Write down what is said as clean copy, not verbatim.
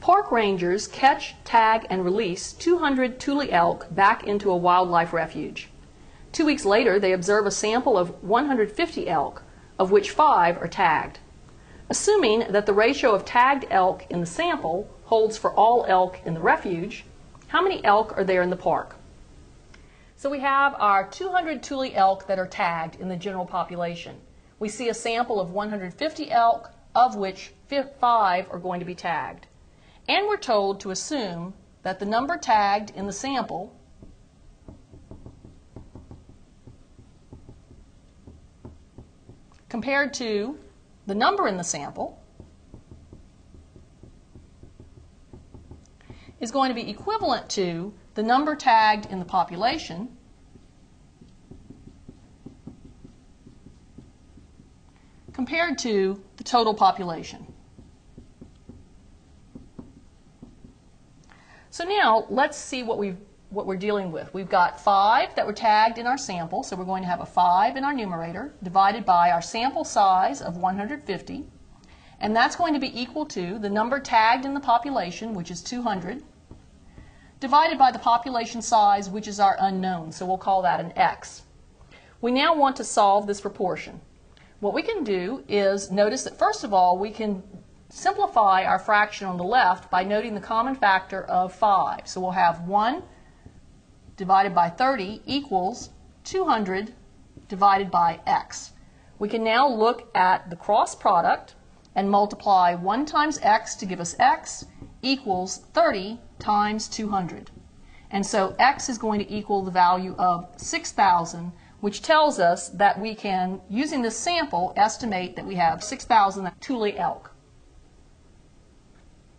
Park rangers catch, tag, and release 200 Thule elk back into a wildlife refuge. 2 weeks later, they observe a sample of 150 elk, of which 5 are tagged. Assuming that the ratio of tagged elk in the sample holds for all elk in the refuge, how many elk are there in the park? So we have our 200 Thule elk that are tagged in the general population. We see a sample of 150 elk, of which 5 are going to be tagged. And we're told to assume that the number tagged in the sample compared to the number in the sample is going to be equivalent to the number tagged in the population compared to the total population. So now let's see what we're dealing with. We've got 5 that were tagged in our sample, so we're going to have a 5 in our numerator divided by our sample size of 150, and that's going to be equal to the number tagged in the population, which is 200, divided by the population size, which is our unknown, so we'll call that an x. We now want to solve this proportion. What we can do is notice that first of all we can simplify our fraction on the left by noting the common factor of 5. So we'll have 1 divided by 30 equals 200 divided by x. We can now look at the cross product and multiply 1 times x to give us x equals 30 times 200. And so x is going to equal the value of 6,000, which tells us that we can, using this sample, estimate that we have 6,000 Thule elk.